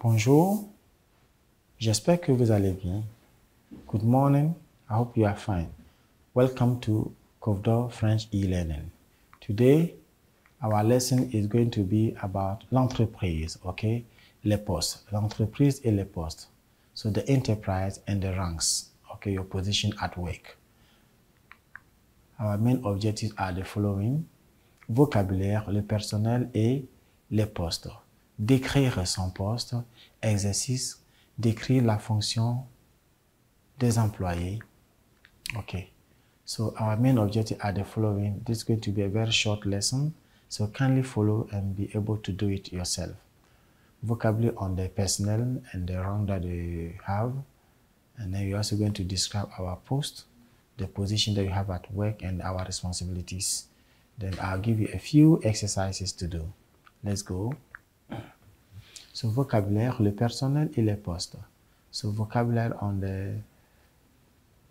Bonjour, j'espère que vous allez bien. Good morning, I hope you are fine. Welcome to Kovdo French e-learning. Today, our lesson is going to be about l'entreprise, okay? Les postes, l'entreprise et les postes. So the enterprise and the ranks, okay, your position at work. Our main objectives are the following. Vocabulaire, le personnel et les postes. Décrire son poste. Exercice, décrire la fonction des employés. Okay. So our main objective are the following. This is going to be a very short lesson. So kindly follow and be able to do it yourself. Vocabulary on the personnel and the rank that they have. And then you're also going to describe our post, the position that you have at work, and our responsibilities. Then I'll give you a few exercises to do. Let's go. So vocabulaire, le personnel et les postes. So vocabulary on the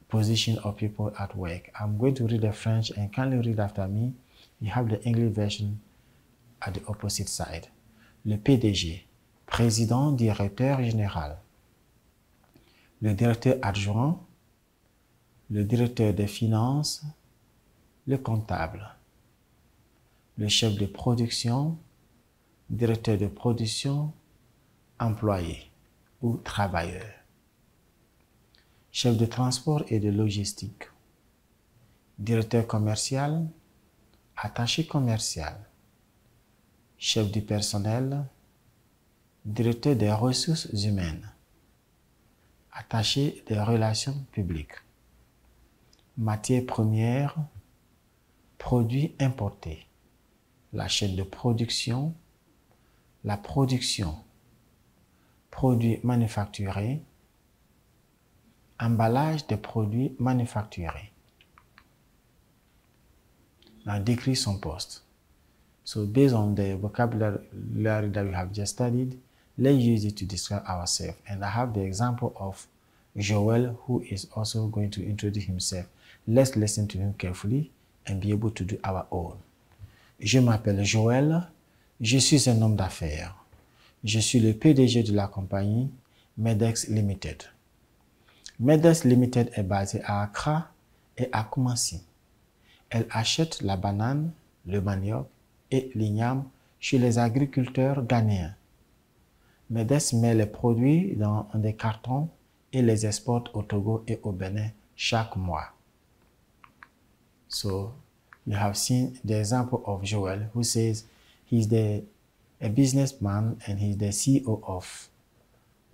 position of people at work. I'm going to read the French and kindly read after me. You have the English version at the opposite side. Le PDG, président directeur général. Le directeur adjoint, le directeur des finances, le comptable. Le chef de production, directeur de production, employé ou travailleur. Chef de transport et de logistique. Directeur commercial, attaché commercial. Chef du personnel, directeur des ressources humaines. Attaché des relations publiques. Matières premières, produits importés. La chaîne de production, la production, produits manufacturés, emballage des produits manufacturés. Now décrit son poste. So based on the vocabulary that we have just studied, let's use it to describe ourselves. And I have the example of Joel, who is also going to introduce himself. Let's listen to him carefully and be able to do our own. Je m'appelle Joël, je suis un homme d'affaires. Je suis le PDG de la compagnie Medex Limited. Medex Limited est basée à Accra et à Kumasi. Elle achète la banane, le manioc et l'igname chez les agriculteurs ghanéens. Medex met les produits dans des cartons et les exporte au Togo et au Bénin chaque mois. So, you have seen the example of Joel, who says he's a businessman and he's the CEO of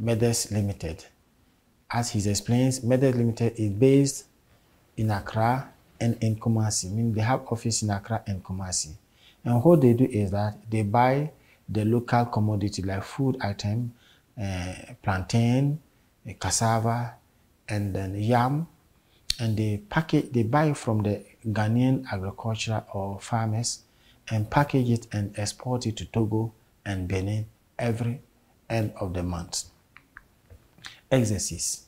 Medex Limited. As he explains, Medex Limited is based in Accra and in Kumasi, meaning they have office in Accra and Kumasi. And what they do is that they buy the local commodity like food item, plantain, cassava, and then yam, and they buy from the Ghanaian agricultural or farmers and package it and export it to Togo and Benin every end of the month. Exercise.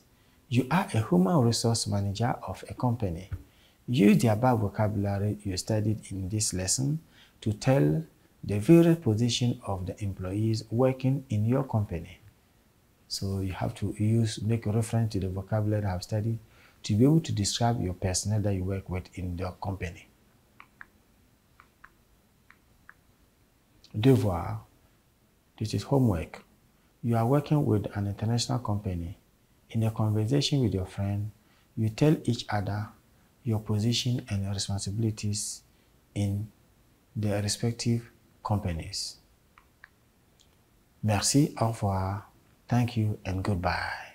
You are a human resource manager of a company. Use the above vocabulary you studied in this lesson to tell the various position of the employees working in your company. So you have to make a reference to the vocabulary I have studied to be able to describe your personnel that you work with in your company. Devoir. This is homework. You are working with an international company. In a conversation with your friend, you tell each other your position and your responsibilities in their respective companies. Merci, au revoir, thank you, and goodbye.